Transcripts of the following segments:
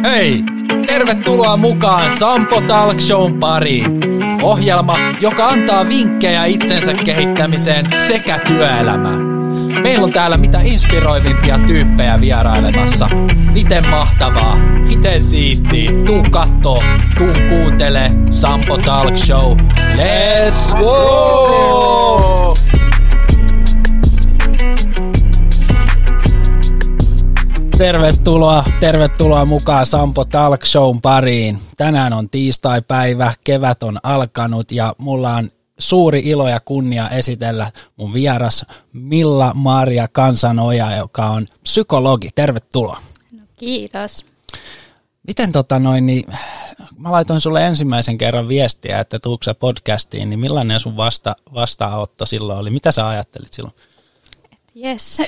Hei! Tervetuloa mukaan Sampo Talk Shown pariin. Ohjelma, joka antaa vinkkejä itsensä kehittämiseen sekä työelämään. Meillä on täällä mitä inspiroivimpia tyyppejä vierailemassa. Miten mahtavaa, miten siistiä. Tuu kattoo, tuu kuuntele Sampo Talk Show. Let's go! Tervetuloa mukaan Sampo Talk Shown pariin. Tänään on tiistaipäivä, kevät on alkanut ja mulla on suuri ilo ja kunnia esitellä mun vieras Milla-Maria Kansanoja, joka on psykologi. Tervetuloa. No, kiitos. Miten mä laitoin sulle ensimmäisen kerran viestiä, että tuutko sä podcastiin, niin millainen sun vastaanotto silloin oli? Mitä sä ajattelit silloin? Jes.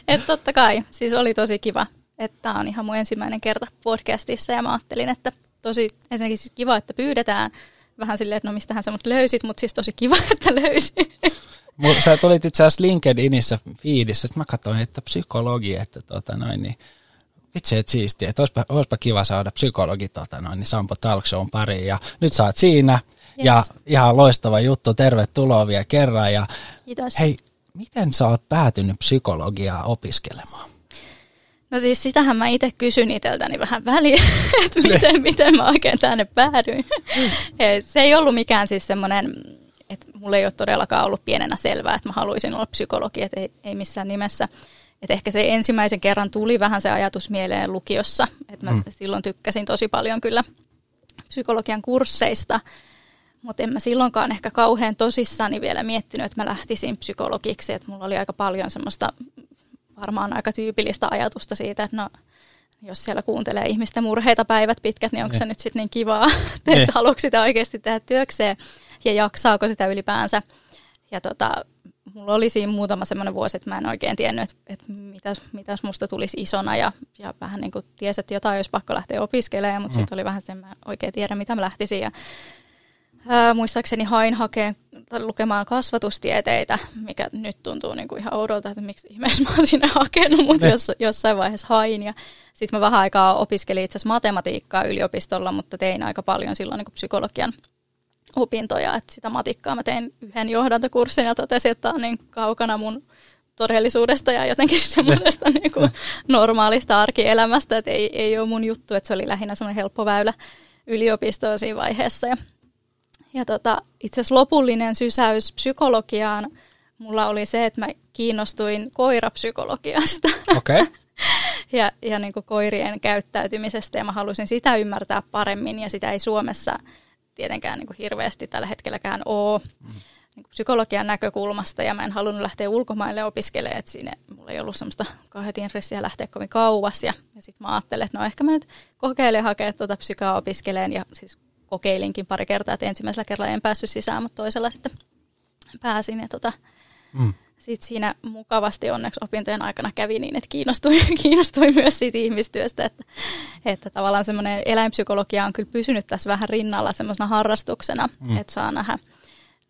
Että totta kai, siis oli tosi kiva, että tämä on ihan mun ensimmäinen kerta podcastissa ja mä ajattelin, että tosi ensinnäkin siis kiva, että pyydetään vähän silleen, että no mistähän sä mut löysit, mutta siis tosi kiva, että löysin. Sä tulit itse asiassa LinkedInissä feedissä, että mä katsoin, että psykologi, että niin vitsi, että siistiä, että olisipa kiva saada psykologi Sampo Talk Shown pariin ja nyt sä oot siinä. Yes. Ja ihan loistava juttu, tervetuloa vielä kerran. Ja kiitos. Hei, miten sä oot päätynyt psykologiaa opiskelemaan? No siis sitähän mä itse kysyn itseltäni vähän väliin, että miten mä oikein tänne päädyin. Se ei ollut mikään siis semmoinen, että mulla ei ole todellakaan ollut pienenä selvää, että mä haluaisin olla psykologi, että ei missään nimessä. Että ehkä se ensimmäisen kerran tuli vähän se ajatus mieleen lukiossa, että mä silloin tykkäsin tosi paljon kyllä psykologian kursseista. Mutta en mä silloinkaan ehkä kauhean tosissani vielä miettinyt, että mä lähtisin psykologiksi. Että mulla oli aika paljon semmoista varmaan aika tyypillistä ajatusta siitä, että no, jos siellä kuuntelee ihmisten murheita päivät pitkät, niin onko se nyt sitten niin kivaa, että haluatko sitä oikeasti tehdä työkseen ja jaksaako sitä ylipäänsä. Ja mulla oli siinä muutama semmoinen vuosi, että mä en oikein tiennyt, että mitäs musta tulisi isona ja vähän niin kuin tiesi, että jotain olisi pakko lähteä opiskelemaan, mutta sitten oli vähän se, että mä oikein tiedä, mitä mä lähtisin. Ja muistaakseni hain lukemaan kasvatustieteitä, mikä nyt tuntuu niin kuin ihan oudolta, että miksi ihmeessä mä oon sinne hakenut, mutta jossain vaiheessa hain. Ja sitten mä vähän aikaa opiskelin itse asiassa matematiikkaa yliopistolla, mutta tein aika paljon silloin niin kuin psykologian opintoja. Että sitä matikkaa mä tein yhden johdantokurssin ja totesin, että tämä on niin kaukana mun todellisuudesta ja jotenkin semmoisesta niin kuin normaalista arkielämästä, että ei ole mun juttu, että se oli lähinnä semmoinen helppo väylä yliopistoon siinä vaiheessa. Ja itse asiassa lopullinen sysäys psykologiaan mulla oli se, että mä kiinnostuin koirapsykologiasta. Okay. ja niin kuin koirien käyttäytymisestä ja mä halusin sitä ymmärtää paremmin ja sitä ei Suomessa tietenkään niin kuin hirveästi tällä hetkelläkään ole niin kuin psykologian näkökulmasta ja mä en halunnut lähteä ulkomaille opiskelemaan, että siinä mulla ei ollut semmoista kauhean intressiä lähteä kovin kauas ja sitten mä ajattelin, että no ehkä mä nyt kokeilen hakea psykaa opiskeleen ja siis kokeilinkin pari kertaa, että ensimmäisellä kerralla en päässyt sisään, mutta toisella sitten pääsin. Ja sitten siinä mukavasti onneksi opintojen aikana kävi niin, että kiinnostuin myös siitä ihmistyöstä, että tavallaan semmoinen eläinpsykologia on kyllä pysynyt tässä vähän rinnalla semmoisena harrastuksena, että saa nähdä,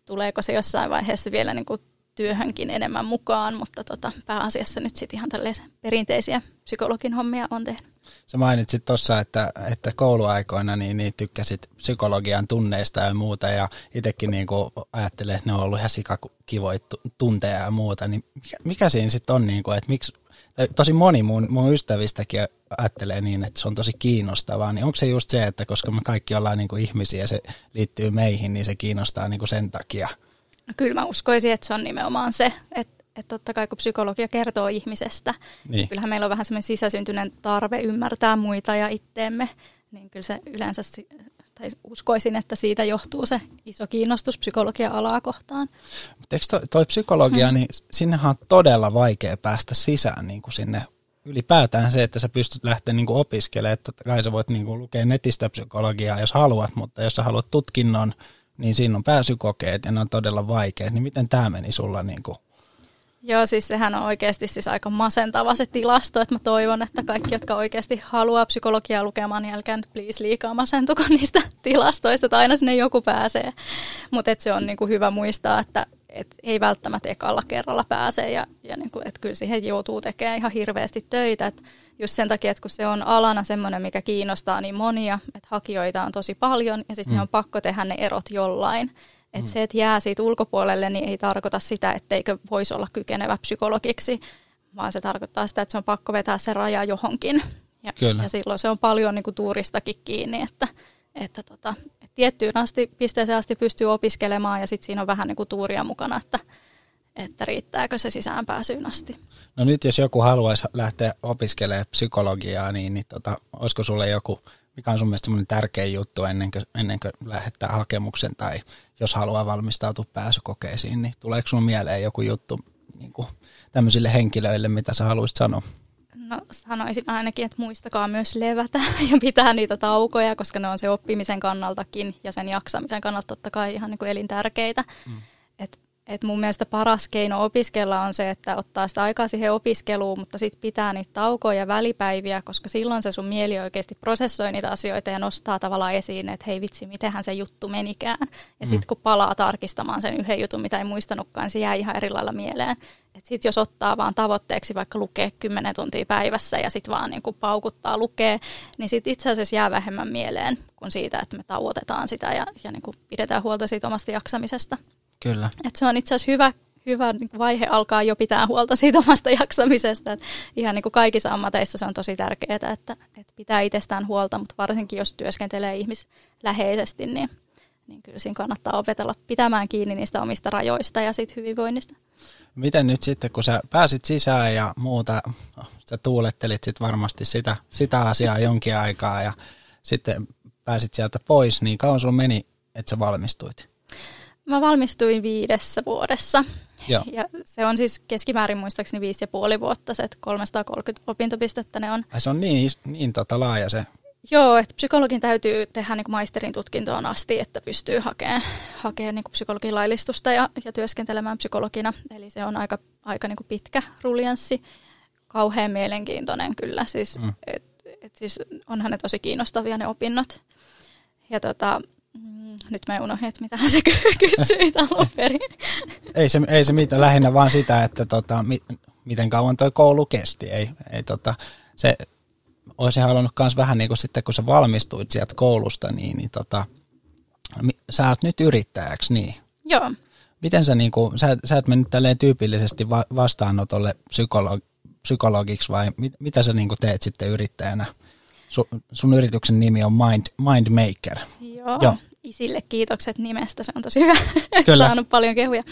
tuleeko se jossain vaiheessa vielä niin kuin työhönkin enemmän mukaan, mutta pääasiassa nyt sitten ihan tällaisia perinteisiä psykologin hommia on tehnyt. Sä mainitsit tuossa, että kouluaikoina niin tykkäsit psykologian tunneista ja muuta, ja itsekin niin ajattelin, että ne on ollut ihan sikakivoja tunteja ja muuta, niin mikä siinä sitten on, niin kuin, että miksi, tosi moni mun ystävistäkin ajattelee niin, että se on tosi kiinnostavaa, niin onko se just se, että koska me kaikki ollaan niin kuin ihmisiä ja se liittyy meihin, niin se kiinnostaa niin kuin sen takia? No, kyllä mä uskoisin, että se on nimenomaan se, että totta kai kun psykologia kertoo ihmisestä, niin kyllähän meillä on vähän semmoinen sisäsyntyinen tarve ymmärtää muita ja itteemme, niin kyllä se yleensä, tai uskoisin, että siitä johtuu se iso kiinnostus psykologia-alaa kohtaan. Mutta eikö toi psykologia, niin sinnehän on todella vaikea päästä sisään niin kuin sinne ylipäätään se, että sä pystyt lähteä niin kuin opiskelemaan, totta kai sä voit niin kuin lukea netistä psykologiaa, jos haluat, mutta jos sä haluat tutkinnon, niin siinä on pääsykokeet ja ne on todella vaikeat, niin miten tämä meni sulla niin kuin? Joo, siis sehän on oikeasti siis aika masentava se tilasto, että mä toivon, että kaikki, jotka oikeasti haluaa psykologiaa lukemaan, niin älkää nyt please liikaa masentuko niistä tilastoista, että aina sinne joku pääsee. Mutta se on niinku hyvä muistaa, että ei välttämättä ekalla kerralla pääse ja niin kuin, että kyllä siihen joutuu tekemään ihan hirveästi töitä. Että just sen takia, että kun se on alana semmoinen, mikä kiinnostaa niin monia, että hakijoita on tosi paljon ja sitten on pakko tehdä ne erot jollain. Että se, että jää siitä ulkopuolelle, niin ei tarkoita sitä, etteikö voisi olla kykenevä psykologiksi, vaan se tarkoittaa sitä, että se on pakko vetää se raja johonkin. Ja silloin se on paljon niin kuin tuuristakin kiinni, että tiettyyn pisteeseen asti pystyy opiskelemaan ja sitten siinä on vähän niin kuin tuuria mukana, että riittääkö se sisäänpääsyyn asti. No nyt jos joku haluaisi lähteä opiskelemaan psykologiaa, niin olisiko sulle joku, mikä on sun mielestä semmoinen tärkeä juttu ennen kuin lähettää hakemuksen tai jos haluaa valmistautua pääsykokeisiin, niin tuleeko sun mieleen joku juttu niin kuin tämmöisille henkilöille, mitä sä haluaisit sanoa? No sanoisin ainakin, että muistakaa myös levätä ja pitää niitä taukoja, koska ne on se oppimisen kannaltakin ja sen jaksamisen kannalta totta kai ihan niin kuin elintärkeitä. Et mun mielestä paras keino opiskella on se, että ottaa sitä aikaa siihen opiskeluun, mutta sitten pitää niitä taukoja ja välipäiviä, koska silloin se sun mieli oikeasti prosessoi niitä asioita ja nostaa tavallaan esiin, että hei vitsi, mitenhän se juttu menikään. Ja sitten kun palaa tarkistamaan sen yhden jutun, mitä ei muistanutkaan, niin se jää ihan eri lailla mieleen. Sitten jos ottaa vaan tavoitteeksi vaikka lukee 10 tuntia päivässä ja sitten vaan niin kuin paukuttaa lukee, niin sitten itse asiassa jää vähemmän mieleen kuin siitä, että me tauotetaan sitä ja niin kuin pidetään huolta siitä omasta jaksamisesta. Kyllä. Et se on itse asiassa hyvä niin kuin vaihe alkaa jo pitää huolta siitä omasta jaksamisesta. Et ihan niin kuin kaikissa ammateissa se on tosi tärkeää, että pitää itsestään huolta, mutta varsinkin jos työskentelee ihmisläheisesti, niin kyllä siinä kannattaa opetella pitämään kiinni niistä omista rajoista ja siitä hyvinvoinnista. Miten nyt sitten, kun sä pääsit sisään ja muuta, sä tuulettelit sit varmasti sitä asiaa jonkin aikaa ja sitten pääsit sieltä pois, niin kauan sulla meni, että sä valmistuit? Mä valmistuin 5 vuodessa. Joo. Ja se on siis keskimäärin muistaakseni 5,5 vuotta, se, että 330 opintopistettä ne on. Ai se on niin laaja se. Joo, että psykologin täytyy tehdä niin kuin maisterin tutkintoon asti, että pystyy hakemaan niin kuin psykologin laillistusta ja työskentelemään psykologina. Eli se on aika niin kuin pitkä ruljanssi, kauhean mielenkiintoinen kyllä. Siis, siis onhan ne tosi kiinnostavia ne opinnot. Ja nyt mä unohdin, että mitähän se kysyi alun perin. Ei se mitään, lähinnä vaan sitä, että miten kauan toi koulu kesti. Se olisin halunnut myös vähän niin kuin sitten, kun sä valmistuit sieltä koulusta, niin sä oot nyt yrittäjäksi, niin? Joo. Miten sä, niin kuin, sä et mennyt tälleen tyypillisesti vastaanotolle psykologiksi vai mitä sä niin kuin teet sitten yrittäjänä? Sun yrityksen nimi on Mindmaker. Joo. Isille kiitokset nimestä, se on tosi hyvä. Kyllä. Saanut paljon kehuja.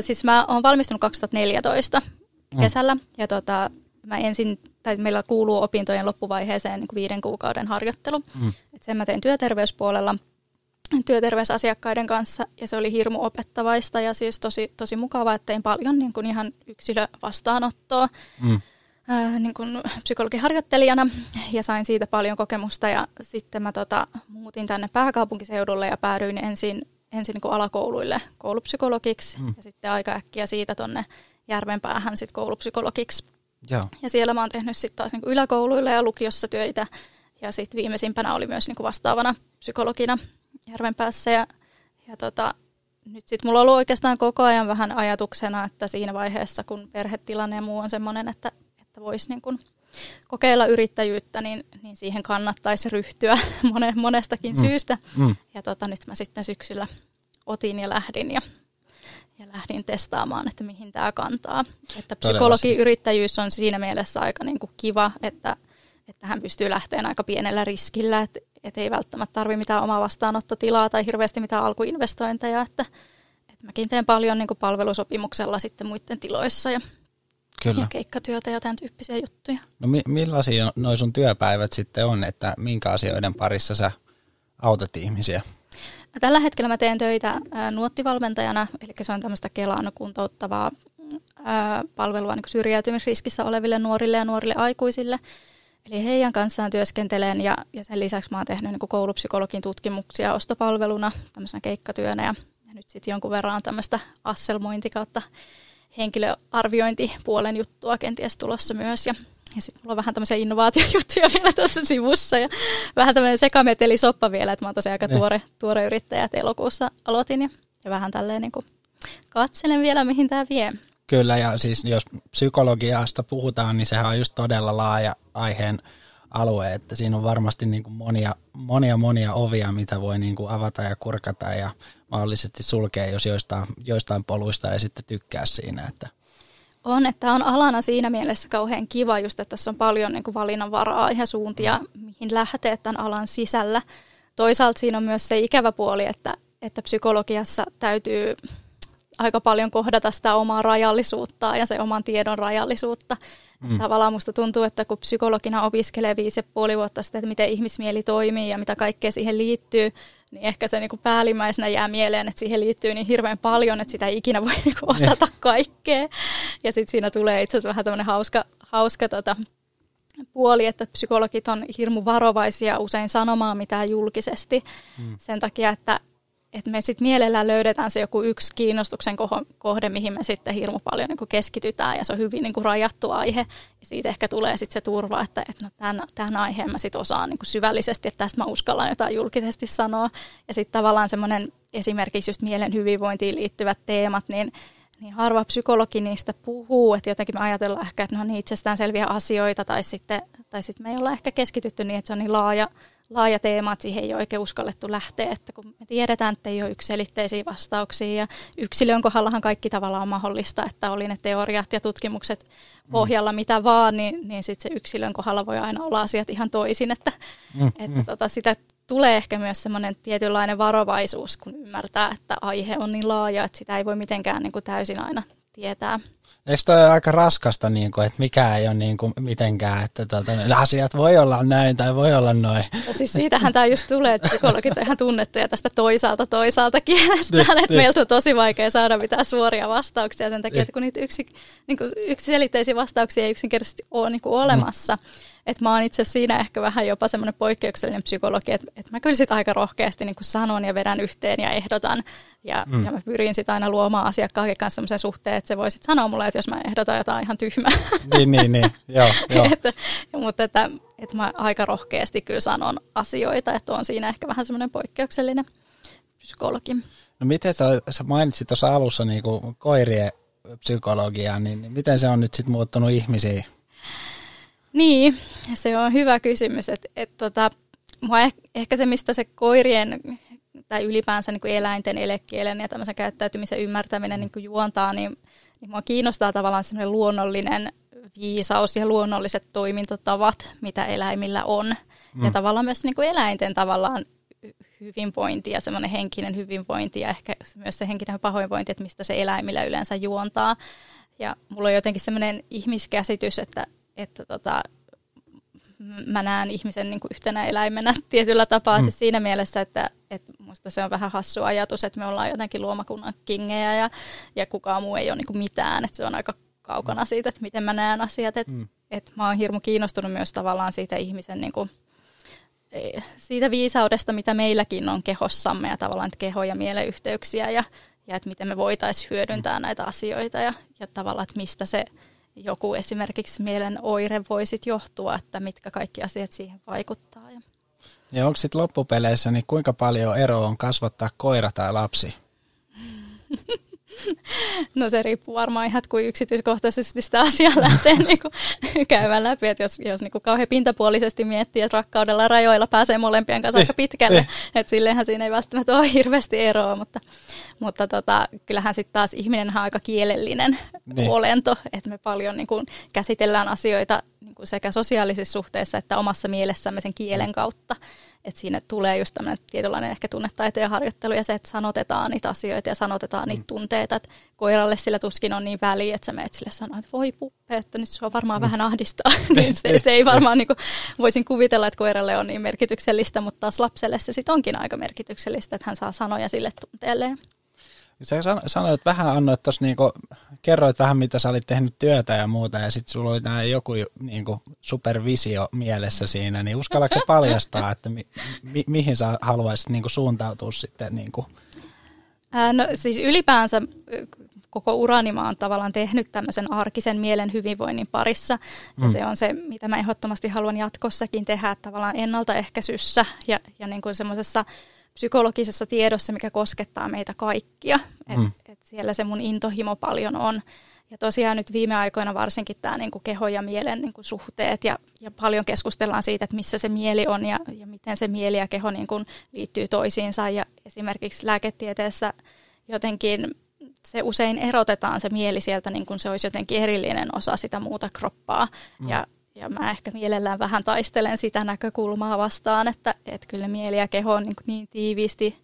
Siis mä oon valmistunut 2014 kesällä ja meillä kuuluu opintojen loppuvaiheeseen niin kuin 5 kuukauden harjoittelu. Et sen mä tein työterveyspuolella työterveysasiakkaiden kanssa ja se oli hirmu opettavaista ja siis tosi mukavaa, että tein paljon niin kuin ihan yksilövastaanottoa niin kuin psykologiharjoittelijana ja sain siitä paljon kokemusta ja sitten mä muutin tänne pääkaupunkiseudulle ja päädyin ensin niin kuin alakouluille koulupsykologiksi ja sitten aika äkkiä siitä tonne Järvenpäähän sit koulupsykologiksi. Joo. Ja siellä mä oon tehnyt sitten taas niin kuin yläkouluilla ja lukiossa töitä ja sitten viimeisimpänä oli myös niin kuin vastaavana psykologina Järvenpäässä ja nyt sitten mulla on ollut oikeastaan koko ajan vähän ajatuksena, että siinä vaiheessa kun perhetilanne ja muu on semmoinen, että voisi niin kuin kokeilla yrittäjyyttä, niin siihen kannattaisi ryhtyä monestakin syystä. Ja nyt mä sitten syksyllä otin ja lähdin testaamaan, että mihin tämä kantaa. Että psykologiyrittäjyys on siinä mielessä aika niin kuin kiva, että hän pystyy lähtemään aika pienellä riskillä, että ei välttämättä tarvitse mitään omaa vastaanottotilaa tai hirveästi mitään alkuinvestointeja. Että mäkin teen paljon niin kuin palvelusopimuksella sitten muiden tiloissa ja keikkatyötä ja tämän tyyppisiä juttuja. No millaisia noi sun työpäivät sitten on, että minkä asioiden parissa sä autat ihmisiä? No, tällä hetkellä mä teen töitä nuottivalmentajana, eli se on tämmöistä Kelan kuntouttavaa palvelua niin kuin syrjäytymisriskissä oleville nuorille ja nuorille aikuisille. Eli heidän kanssaan työskentelen ja sen lisäksi mä oon tehnyt niin kuin koulupsykologin tutkimuksia ostopalveluna tämmöisenä keikkatyönä ja nyt sitten jonkun verran tämmöistä asselmointi kautta henkilöarviointipuolen juttua kenties tulossa myös. Ja sitten mulla on vähän tämmöisiä innovaatiojuttuja vielä tässä sivussa ja vähän tämmöinen sekametelisoppa vielä, että mä oon tosiaan aika tuore yrittäjä, että elokuussa aloitin. Ja vähän tälleen niin kuin katselen vielä, mihin tämä vie. Kyllä, ja siis jos psykologiasta puhutaan, niin sehän on just todella laaja aiheen alue, että siinä on varmasti niin kuin monia ovia, mitä voi niin kuin avata ja kurkata ja mahdollisesti sulkea, jos joistain poluista ei sitten tykkää siinä. Että. On, että on alana siinä mielessä kauhean kiva, just että tässä on paljon niin kuin valinnanvaraa ja suuntia, mihin lähtee tämän alan sisällä. Toisaalta siinä on myös se ikävä puoli, että psykologiassa täytyy aika paljon kohdata sitä omaa rajallisuutta ja se oman tiedon rajallisuutta. Tavallaan musta tuntuu, että kun psykologina opiskelee 5,5 vuotta sitten, että miten ihmismieli toimii ja mitä kaikkea siihen liittyy, niin ehkä se niinku päällimmäisenä jää mieleen, että siihen liittyy niin hirveän paljon, että sitä ei ikinä voi niinku osata kaikkea. Ja sitten siinä tulee itse asiassa vähän tämmöinen hauska puoli, että psykologit on hirmu varovaisia usein sanomaan mitään julkisesti sen takia, että me sitten mielellään löydetään se joku yksi kiinnostuksen kohde, mihin me sitten hirmu paljon niin kuin keskitytään, ja se on hyvin niin kuin rajattu aihe. Ja siitä ehkä tulee sitten se turva, että no tämän aiheen mä sitten osaan niin kuin syvällisesti, että tästä mä uskallan jotain julkisesti sanoa. Ja sitten tavallaan semmoinen esimerkiksi just mielen hyvinvointiin liittyvät teemat, niin harva psykologi niistä puhuu, että jotenkin me ajatellaan ehkä, että ne on niin itsestäänselviä asioita, tai sitten me ei olla ehkä keskitytty niin, että se on niin laaja teema, että siihen ei ole oikein uskallettu lähteä, että kun me tiedetään, että ei ole yksiselitteisiä vastauksia ja yksilön kohdallahan kaikki tavallaan on mahdollista, että oli ne teoriat ja tutkimukset pohjalla mitä vaan, niin sitten se yksilön kohdalla voi aina olla asiat ihan toisin, että sitä tulee ehkä myös semmoinen tietynlainen varovaisuus, kun ymmärtää, että aihe on niin laaja, että sitä ei voi mitenkään niin kuin täysin aina tietää. Eikö toi ole aika raskasta, niin kuin, että mikä ei ole niin kuin mitenkään, että asiat voi olla näin tai voi olla noin? No siis siitähän tämä just tulee, että psykologit on ihan tunnettuja tästä toisaalta kielestään, että meiltä on tosi vaikea saada mitään suoria vastauksia sen takia, että kun niitä yksiselitteisiä vastauksia ei yksinkertaisesti ole niin kuin olemassa. Että mä oon itse siinä ehkä vähän jopa semmoinen poikkeuksellinen psykologi, että mä kyllä sit aika rohkeasti niin kuin sanon ja vedän yhteen ja ehdotan. Ja mä pyrin sit aina luomaan asiakkaan kanssa semmoisen suhteen, että se voi sit sanoa mulle, että jos mä ehdotan jotain ihan tyhmää. Niin. Joo. Mutta että mä aika rohkeasti kyllä sanon asioita, että on siinä ehkä vähän semmoinen poikkeuksellinen psykologi. No miten sä mainitsit tuossa alussa niin kuin koirien psykologiaa, niin miten se on nyt sitten muuttunut ihmisiin? Niin, se on hyvä kysymys. Mua ehkä se, mistä se koirien tai ylipäänsä niin kuin eläinten elekielen ja tämmöisen käyttäytymisen ymmärtäminen niin kuin juontaa, niin mua kiinnostaa tavallaan semmoinen luonnollinen viisaus ja luonnolliset toimintatavat, mitä eläimillä on. Ja tavallaan myös niin kuin eläinten tavallaan hyvinvointi ja semmoinen henkinen hyvinvointi ja ehkä myös se henkinen pahoinvointi, että mistä se eläimillä yleensä juontaa. Ja mulla on jotenkin semmoinen ihmiskäsitys, että mä näen ihmisen niin kuin yhtenä eläimenä tietyllä tapaa siis siinä mielessä, että musta se on vähän hassu ajatus, että me ollaan jotenkin luomakunnan kingejä ja kukaan muu ei ole niin kuin mitään, että se on aika kaukana siitä, että miten mä näen asiat, että mä oon hirmu kiinnostunut myös tavallaan siitä ihmisen niin kuin, siitä viisaudesta, mitä meilläkin on kehossamme ja tavallaan keho- ja mielen yhteyksiä ja että miten me voitaisiin hyödyntää näitä asioita ja tavallaan, että mistä se joku esimerkiksi mielen oire voisi johtua, että mitkä kaikki asiat siihen vaikuttaa. Ja onko sitten loppupeleissä, niin kuinka paljon eroa on kasvattaa koira tai lapsi? No se riippuu varmaan ihan, kuin yksityiskohtaisesti sitä asiaa lähtee niinku käymään läpi. Että jos niinku kauhean pintapuolisesti miettii, että rakkaudella rajoilla pääsee molempien kanssa aika pitkälle, että silleenhän siinä ei välttämättä ole hirveästi eroa, mutta kyllähän sitten taas ihminen on aika kielellinen olento, että me paljon niinku käsitellään asioita niinku sekä sosiaalisissa suhteissa että omassa mielessämme sen kielen kautta. Että siinä tulee just tämmöinen tietynlainen ehkä tunnetaitojen harjoittelu ja se, että sanotetaan niitä asioita ja sanotetaan niitä tunteita. Että koiralle sillä tuskin on niin väliä, että sä menet sille sanoa, että voi puppe, että nyt sua varmaan vähän ahdistaa. se ei varmaan, niin kuin, voisin kuvitella, että koiralle on niin merkityksellistä, mutta taas lapselle se sitten onkin aika merkityksellistä, että hän saa sanoja sille tunteelleen. Sä sanoit vähän, annoit tuossa, niinku, kerroit vähän, mitä sä olit tehnyt työtä ja muuta, ja sitten sulla oli tämä joku niinku, supervisio mielessä siinä, niin uskallatko sä paljastaa, että mihin sä haluaisit niinku, suuntautua sitten? Niinku? No siis ylipäänsä koko urani mä oon tavallaan tehnyt tämmöisen arkisen mielen hyvinvoinnin parissa, ja se on se, mitä mä ehdottomasti haluan jatkossakin tehdä, tavallaan ennaltaehkäisyssä ja niin kuin semmoisessa psykologisessa tiedossa, mikä koskettaa meitä kaikkia. Et siellä se mun intohimo paljon on. Ja tosiaan nyt viime aikoina varsinkin tämä niinku kehon ja mielen niinku suhteet ja paljon keskustellaan siitä, että missä se mieli on ja miten se mieli ja keho niinku liittyy toisiinsa. Ja esimerkiksi lääketieteessä jotenkin se usein erotetaan se mieli sieltä, niin kuin se olisi jotenkin erillinen osa sitä muuta kroppaa. Ja mä ehkä mielellään vähän taistelen sitä näkökulmaa vastaan, että kyllä mieli ja keho on niin tiiviisti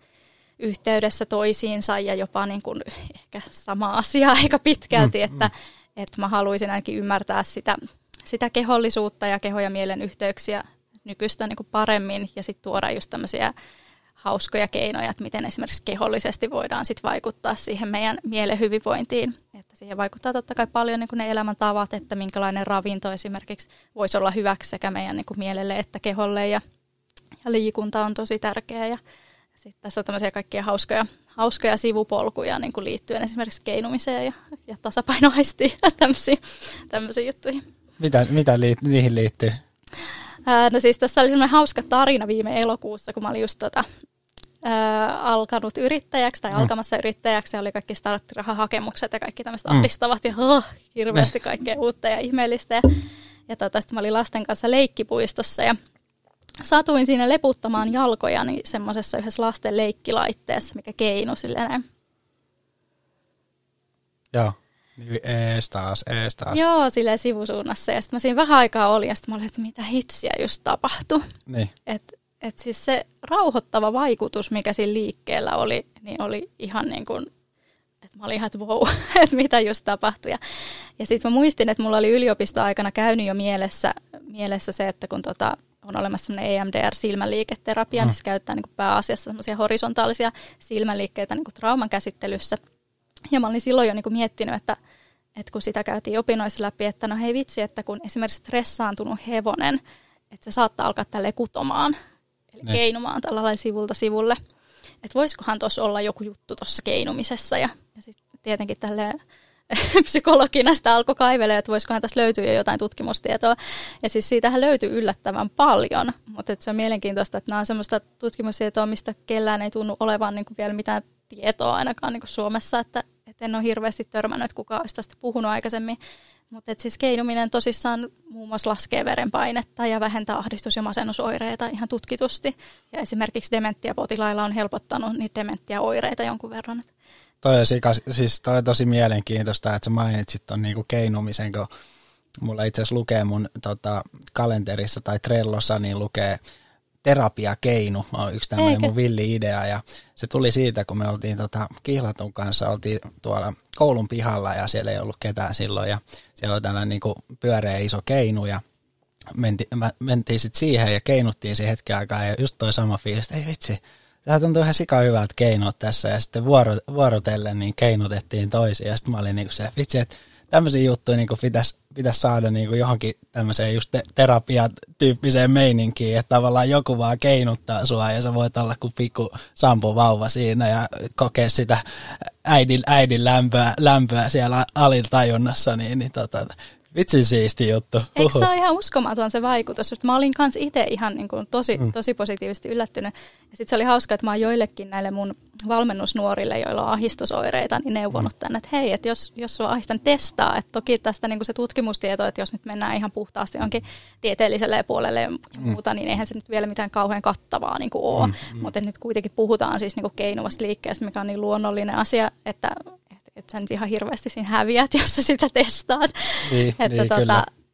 yhteydessä toisiinsa ja jopa niin kuin ehkä sama asia aika pitkälti, että mä haluaisin ainakin ymmärtää sitä kehollisuutta ja keho- ja mielen yhteyksiä nykyistä niin kuin paremmin ja sitten tuoda just tämmöisiä hauskoja keinoja, että miten esimerkiksi kehollisesti voidaan sit vaikuttaa siihen meidän mielen hyvinvointiin. Että siihen vaikuttaa totta kai paljon niin kuin ne elämäntavat, että minkälainen ravinto esimerkiksi voisi olla hyväksi sekä meidän niin kuin mielelle että keholle ja liikunta on tosi tärkeää. Ja sitten tässä on tämmöisiä kaikkia hauskoja sivupolkuja niin kuin liittyen esimerkiksi keinumiseen ja tasapainoaistiin ja tämmöisiä juttuja. Mitä niihin liittyy? No siis tässä oli semmoinen hauska tarina viime elokuussa, kun mä olin just alkanut yrittäjäksi tai alkamassa yrittäjäksi ja oli kaikki starttirahahakemukset ja kaikki tämmöiset ahdistavat ja hirveästi kaikkea uutta ja ihmeellistä. Ja sitten mä olin lasten kanssa leikkipuistossa ja satuin siinä leputtamaan jalkojani semmoisessa yhdessä lasten leikkilaitteessa, mikä keinu silleen. Joo. Ees taas. Joo, silleen sivusuunnassa. Ja sitten mä siinä vähän aikaa olin ja sitten mä olin, että mitä hitsiä just tapahtui. Niin. Et siis se rauhoittava vaikutus, mikä siinä liikkeellä oli, niin oli ihan niin kuin, että mä olin ihan, että wow, että mitä just tapahtui. Ja sitten mä muistin, että mulla oli yliopistoaikana käynyt jo mielessä se, että kun on olemassa semmoinen EMDR-silmänliiketerapia, niin se käyttää niin kuin pääasiassa semmoisia horisontaalisia silmänliikkeitä niin kuin trauman käsittelyssä. Ja mä olin silloin jo niin kuin miettinyt, että kun sitä käytiin opinnoissa läpi, että no hei vitsi, että kun esimerkiksi stressaantunut hevonen, että se saattaa alkaa tälleen kutomaan, eli keinumaan tällä lailla sivulta sivulle. Että voisikohan tuossa olla joku juttu tuossa keinumisessa. Ja sitten tietenkin tälleen psykologina sitä alkoi kaivelemaan, että voisikohan tässä löytyy jo jotain tutkimustietoa. Ja siis siitähän löytyy yllättävän paljon, mutta se on mielenkiintoista, että nämä on semmoista tutkimustietoa, mistä kellään ei tunnu olevan niin kuin vielä mitään tietoa ainakaan niin kuin Suomessa, että en ole hirveästi törmännyt, että kukaan olisi tästä puhunut aikaisemmin. Mutta siis keinuminen tosissaan muun muassa laskee verenpainetta ja vähentää ahdistus- ja masennusoireita ihan tutkitusti. Ja esimerkiksi dementiapotilailla on helpottanut niitä dementiaoireita jonkun verran. Toi on tosi mielenkiintoista, että sä mainitsit ton niinku keinumisen, kun mulla itse asiassa lukee mun kalenterissa tai Trellossa, niin lukee terapiakeinu, on yksi tämmöinen mun villi idea, ja se tuli siitä, kun me oltiin Kihlatun kanssa, oltiin tuolla koulun pihalla, ja siellä ei ollut ketään silloin, ja siellä oli tällainen niinku pyöreä iso keinu, ja mentiin sitten siihen, ja keinuttiin siihen hetken aikaa, ja just toi sama fiilis, että ei vitsi, tämä tuntuu ihan sika hyvältä keinoa tässä, ja sitten vuorotellen niin keinutettiin toisiin, ja sitten mä olin niinku se, vitsi, että tämmöisiä juttuja niin pitäisi saada niin johonkin tämmöiseen just terapiatyyppiseen meininkiin, että tavallaan joku vaan keinuttaa sua ja sä voit olla kuin pikku sampuvauva siinä ja kokea sitä äidin lämpöä siellä alitajunnassa, niin vitsin siisti juttu. Eikö se ole ihan uskomaton se vaikutus? Mä olin kanssa itse ihan niin kuin tosi positiivisesti yllättynyt. Ja sitten se oli hauska, että mä oon joillekin näille mun valmennusnuorille, joilla on ahdistusoireita, niin neuvonut tänne, että hei, että jos sulla on ahdistan, testaa. Että toki tästä niin kuin se tutkimustieto, että jos nyt mennään ihan puhtaasti jonkin tieteelliselle puolelle ja muuta, niin eihän se nyt vielä mitään kauhean kattavaa niin kuin ole. Mutta nyt kuitenkin puhutaan siis niin kuin keinuvasta liikkeestä, mikä on niin luonnollinen asia, että sä nyt ihan hirveästi siinä häviät, jos sä sitä testaat.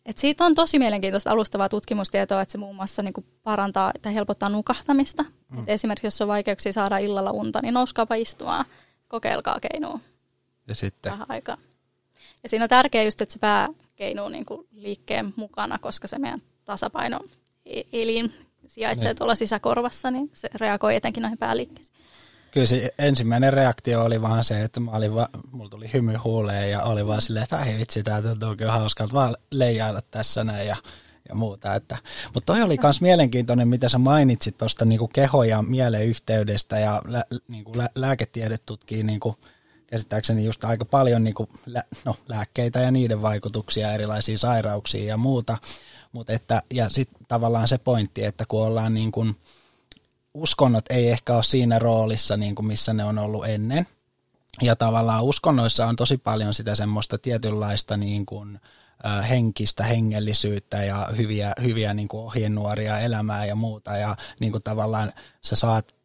Että siitä on tosi mielenkiintoista alustavaa tutkimustietoa, että se muun muassa niin kuin parantaa tai helpottaa nukahtamista. Et esimerkiksi jos on vaikeuksia saada illalla unta, niin nouskaapa istumaan, kokeilkaa keinua. Ja sitten? Vähän aikaa. Ja siinä on tärkeää just, että se pää keinuu niin kuin liikkeen mukana, koska se meidän tasapaino elin sijaitsee tuolla sisäkorvassa, niin se reagoi etenkin noihin pääliikkeisiin. Kyllä se ensimmäinen reaktio oli vaan se, että mulla tuli hymy huuleen ja oli vaan silleen, että ai vitsi, tää tuntuu kyllä hauskalta vaan leijailla tässä näin ja muuta. Mutta toi oli myös mielenkiintoinen, mitä sä mainitsit tuosta niinku keho- ja mielen yhteydestä ja niinku lääketiede tutkii niinku, käsittääkseni just aika paljon niinku, lääkkeitä ja niiden vaikutuksia erilaisiin sairauksiin ja muuta. Ja sitten tavallaan se pointti, että kun ollaan niin kuin uskonnot ei ehkä ole siinä roolissa, niin kuin missä ne on ollut ennen. Ja tavallaan uskonnoissa on tosi paljon sitä semmoista tietynlaista niin kuin henkistä hengellisyyttä ja hyviä niin kuin ohjenuoria elämää ja muuta. Ja niin kuin tavallaan sä saat,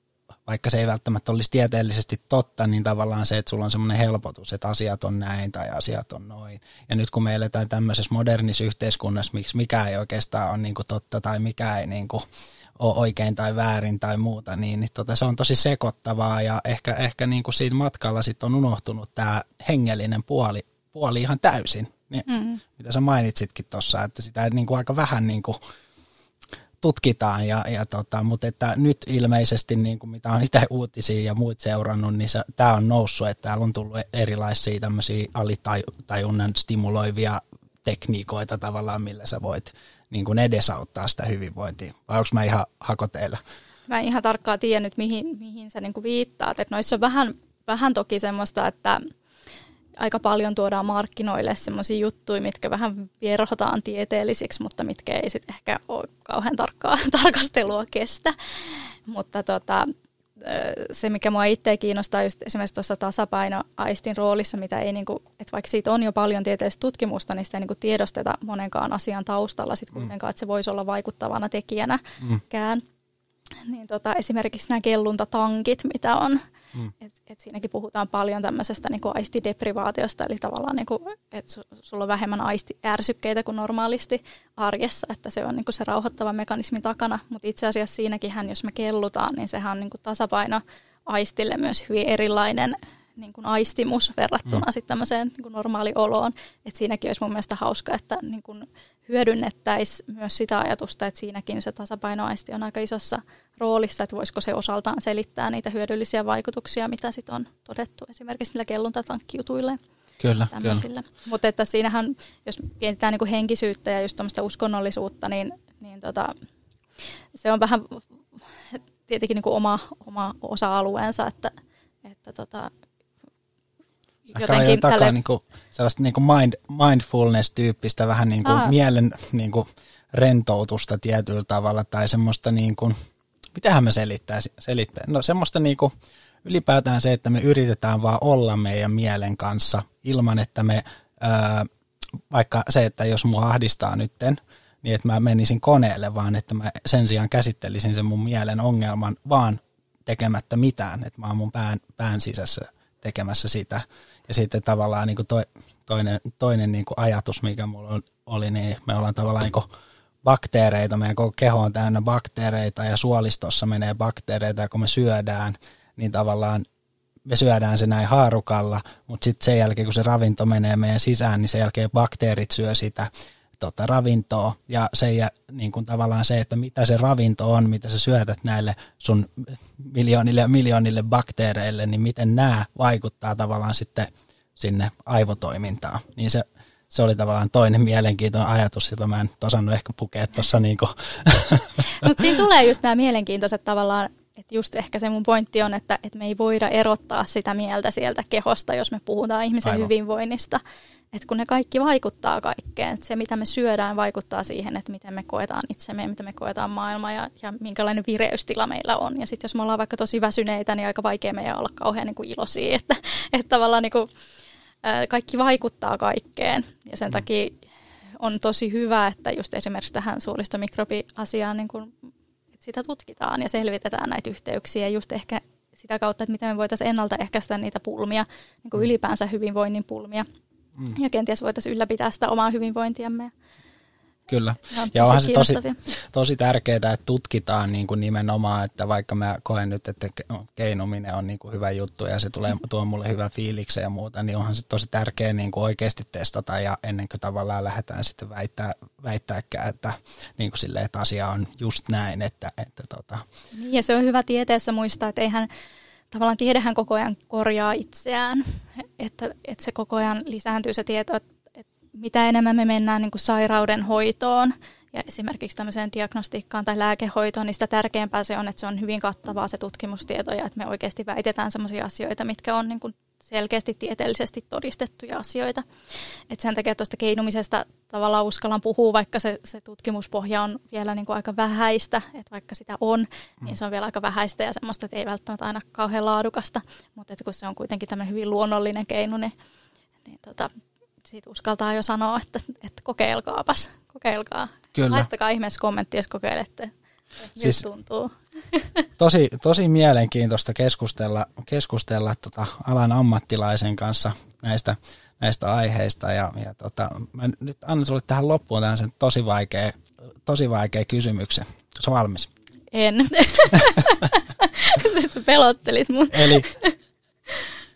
vaikka se ei välttämättä olisi tieteellisesti totta, niin tavallaan se, että sulla on semmoinen helpotus, että asiat on näin tai asiat on noin. Ja nyt kun me eletään tämmöisessä modernissa yhteiskunnassa, miksi mikä ei oikeastaan ole niin kuin totta tai mikä ei niin kuin ole oikein tai väärin tai muuta, niin se on tosi sekoittavaa ja ehkä niin kuin siinä matkalla sit on unohtunut tämä hengellinen puoli ihan täysin. Mitä sä mainitsitkin tuossa, että sitä niin kuin aika vähän niin kuin tutkitaan, mutta että nyt ilmeisesti, niin kuin mitä on itse uutisia ja muut seurannut, niin tämä on noussut, että täällä on tullut erilaisia tämmöisiä alitajunnan stimuloivia tekniikoita tavallaan, millä sä voit niin kuin edesauttaa sitä hyvinvointia. Vai onko mä ihan hakoteilla? Mä en ihan tarkkaan tiedä nyt, mihin sä niin kuin viittaat. Että noissa on vähän toki semmoista, että aika paljon tuodaan markkinoille semmoisia juttuja, mitkä vähän vierhotaan tieteellisiksi, mutta mitkä ei sitten ehkä ole kauhean tarkastelua kestä. Mutta se, mikä mua itse kiinnostaa just esimerkiksi tuossa tasapainoaistin roolissa, mitä ei niinku, että vaikka siitä on jo paljon tieteellistä tutkimusta, niin sitä ei niinku tiedosteta monenkaan asian taustalla sit kuitenkaan, että se voisi olla vaikuttavana tekijänäkään. Niin esimerkiksi nämä kelluntatankit, mitä on, että siinäkin puhutaan paljon tämmöisestä niinku aistideprivaatiosta, eli tavallaan, niinku, että sulla on vähemmän aistiärsykkeitä kuin normaalisti arjessa, että se on niinku se rauhoittava mekanismi takana, mutta itse asiassa siinäkin, jos me kellutaan, niin sehän on niinku tasapaino aistille myös hyvin erilainen niin kuin aistimus verrattuna sitten tämmöiseen niin kuin normaalioloon, että siinäkin olisi mun mielestä hauska, että niin kuin hyödynnettäisiin myös sitä ajatusta, että siinäkin se tasapainoaisti on aika isossa roolissa, että voisiko se osaltaan selittää niitä hyödyllisiä vaikutuksia, mitä sitten on todettu esimerkiksi niillä kelluntatankkijutuille. Kyllä. Mutta että siinähän, jos mietitään niin kuin henkisyyttä ja just tämmöistä uskonnollisuutta, niin se on vähän tietenkin niin kuin oma osa-alueensa, että jotenkin takaa niinku sellaista niinku mindfulness-tyyppistä vähän niinku mielen niinku rentoutusta tietyllä tavalla tai semmoista niinku, mitähän mä selittäisin? No semmoista niinku ylipäätään se, että me yritetään vaan olla meidän mielen kanssa ilman, että me vaikka se, että jos mua ahdistaa nytten, niin että mä menisin koneelle, vaan että mä sen sijaan käsittelisin sen mun mielen ongelman vaan tekemättä mitään, että mä oon mun pään sisässä tekemässä sitä. Ja sitten tavallaan niin kuin toinen niin kuin ajatus, mikä mulla oli, niin me ollaan tavallaan niin kuin bakteereita, meidän koko keho on täynnä bakteereita ja suolistossa menee bakteereita ja kun me syödään, niin tavallaan me syödään se näin haarukalla, mutta sitten sen jälkeen kun se ravinto menee meidän sisään, niin sen jälkeen bakteerit syö sitä ravintoa ja niin kuin tavallaan se, että mitä se ravinto on, mitä sä syötät näille sun miljoonille bakteereille, niin miten nämä vaikuttaa tavallaan sitten sinne aivotoimintaan. Niin se oli tavallaan toinen mielenkiintoinen ajatus, jota mä en osannut ehkä pukea tuossa. Niinku. Mutta siinä tulee just nämä mielenkiintoiset tavallaan, että just ehkä se mun pointti on, että me ei voida erottaa sitä mieltä sieltä kehosta, jos me puhutaan ihmisen hyvinvoinnista. Että kun ne kaikki vaikuttaa kaikkeen, että se mitä me syödään vaikuttaa siihen, että miten me koetaan itsemme ja miten me koetaan maailma ja minkälainen vireystila meillä on. Ja sitten jos me ollaan vaikka tosi väsyneitä, niin aika vaikea meidän olla kauhean niin kuin iloisia, että tavallaan niin kuin, kaikki vaikuttaa kaikkeen. Ja sen takia on tosi hyvä, että just esimerkiksi tähän suolistomikrobiasiaan niin kuin, että sitä tutkitaan ja selvitetään näitä yhteyksiä just ehkä sitä kautta, että miten me voitaisiin ennaltaehkäistä niitä pulmia, niin kuin ylipäänsä hyvinvoinnin pulmia. Ja kenties voitaisiin ylläpitää sitä omaa hyvinvointiamme. Kyllä. Ja onhan se tosi tärkeää, että tutkitaan niin kuin nimenomaan, että vaikka mä koen nyt, että keinuminen on niin kuin hyvä juttu ja se tuo mulle hyvän fiiliksen ja muuta, niin onhan se tosi tärkeää niin kuin oikeasti testata ja ennen kuin tavallaan lähdetään sitten väittääkään, että, niin kuin silleen, että asia on just näin. Niin, ja se on hyvä tieteessä muistaa, että eihän tavallaan tiedehän koko ajan korjaa itseään, että se koko ajan lisääntyy se tieto, että mitä enemmän me mennään niin kuin sairauden hoitoon ja esimerkiksi tämmöiseen diagnostiikkaan tai lääkehoitoon, niin sitä tärkeämpää se on, että se on hyvin kattavaa se tutkimustieto ja että me oikeasti väitetään sellaisia asioita, mitkä on niin kuin selkeästi tieteellisesti todistettuja asioita. Et sen takia tuosta keinumisesta tavallaan uskallan puhua, vaikka se tutkimuspohja on vielä niin kuin aika vähäistä, että vaikka sitä on, niin se on vielä aika vähäistä ja semmoista, että ei välttämättä aina kauhean laadukasta, mutta kun se on kuitenkin tämmöinen hyvin luonnollinen keino, niin siitä uskaltaa jo sanoa, että kokeilkaapas, kokeilkaa. Kyllä. Laittakaa ihmeessä kommentti, jos kokeilette. Siis tuntuu. Tosi mielenkiintoista keskustella alan ammattilaisen kanssa näistä aiheista. Ja mä nyt annan sulle tähän loppuun tämän sen tosi vaikea kysymyksen. Oletko valmis? En. Nyt pelottelit mun. Eli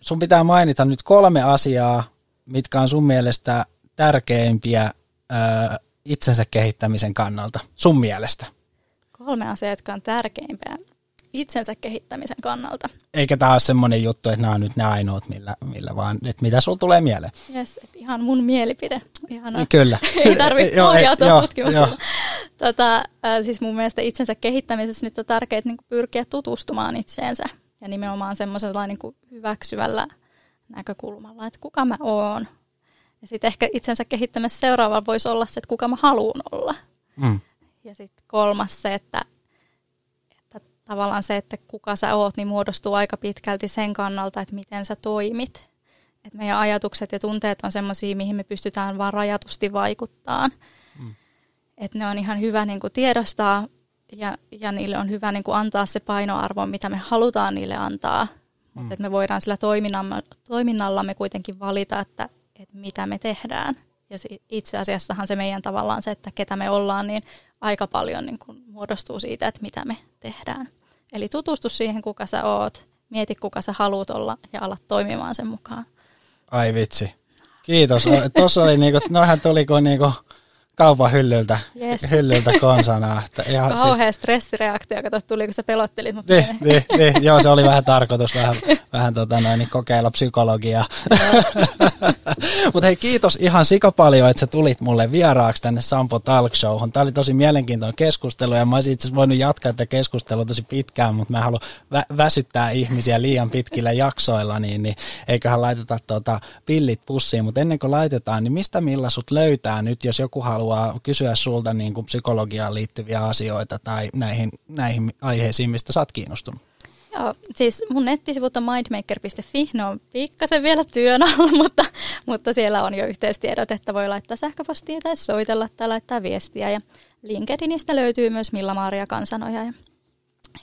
sun pitää mainita nyt 3 asiaa, mitkä on sun mielestä tärkeimpiä itsensä kehittämisen kannalta, sun mielestä. 3 asiaa, jotka on tärkeimpiä itsensä kehittämisen kannalta. Eikä tämä ole semmoinen juttu, että nämä on nyt ne ainoat, millä vaan, että mitä sulla tulee mieleen. Jes, ihan mun mielipide. Ihanaa. Kyllä. Ei tarvitse pohjautua tutkimusta. Siis mun mielestä itsensä kehittämisessä nyt on tärkeää niin pyrkiä tutustumaan itseensä ja nimenomaan semmoisella niin hyväksyvällä näkökulmalla, että kuka mä oon. Ja sitten ehkä itsensä kehittämisessä seuraavalla voisi olla se, että kuka mä haluan olla. Ja sitten 3 se, että tavallaan se, että kuka sä oot, niin muodostuu aika pitkälti sen kannalta, että miten sä toimit. Että meidän ajatukset ja tunteet on semmoisia, mihin me pystytään vaan rajatusti vaikuttamaan. Että ne on ihan hyvä niin kuin tiedostaa ja niille on hyvä niin kuin antaa se painoarvo, mitä me halutaan niille antaa. Mutta että me voidaan sillä toiminnallamme kuitenkin valita, että mitä me tehdään. Ja itse asiassahan se meidän tavallaan se, että ketä me ollaan, niin aika paljon niin kuin muodostuu siitä, että mitä me tehdään. Eli tutustu siihen, kuka sä oot, mieti kuka sä haluat olla ja ala toimimaan sen mukaan. Ai vitsi. Kiitos. Tuossa oli noihän tuli kuin kaupan hyllyltä konsana. Kauhea stressireaktio, kato tuli kun sä pelottelit. Mutta joo, se oli vähän tarkoitus vähän kokeilla psykologiaa. Mutta hei, kiitos ihan sikapaljon, että sä tulit mulle vieraaksi tänne Sampo Talk Showhun. Tämä oli tosi mielenkiintoinen keskustelu ja mä olisin itse asiassa voinut jatkaa tätä keskustelua tosi pitkään, mutta mä haluan väsyttää ihmisiä liian pitkillä jaksoilla, niin eiköhän laiteta pillit pussiin. Mutta ennen kuin laitetaan, niin mistä Milla sut löytää nyt, jos joku haluaa kysyä sulta niin kuin psykologiaan liittyviä asioita tai näihin aiheisiin, mistä sä oot kiinnostunut? Joo, siis mun nettisivut on mindmaker.fi, ne on pikkasen vielä työn alla, mutta siellä on jo yhteystiedot, että voi laittaa sähköpostia tai soitella tai laittaa viestiä. Ja LinkedInistä löytyy myös Milla-Maaria Kansanoja.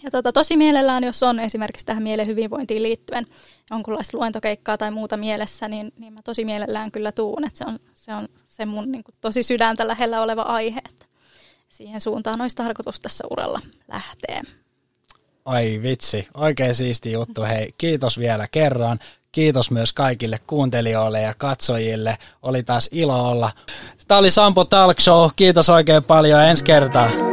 Ja tosi mielellään, jos on esimerkiksi tähän mielen hyvinvointiin liittyen jonkunlaista luentokeikkaa tai muuta mielessä, niin mä tosi mielellään kyllä tuun, että se on se mun niin kuin tosi sydäntä lähellä oleva aihe, että siihen suuntaan olisi tarkoitus tässä uralla lähteä. Ai vitsi, oikein siisti juttu. Hei, kiitos vielä kerran. Kiitos myös kaikille kuuntelijoille ja katsojille. Oli taas ilo olla. Tämä oli Sampo Talk Show. Kiitos oikein paljon ja ensi kertaa.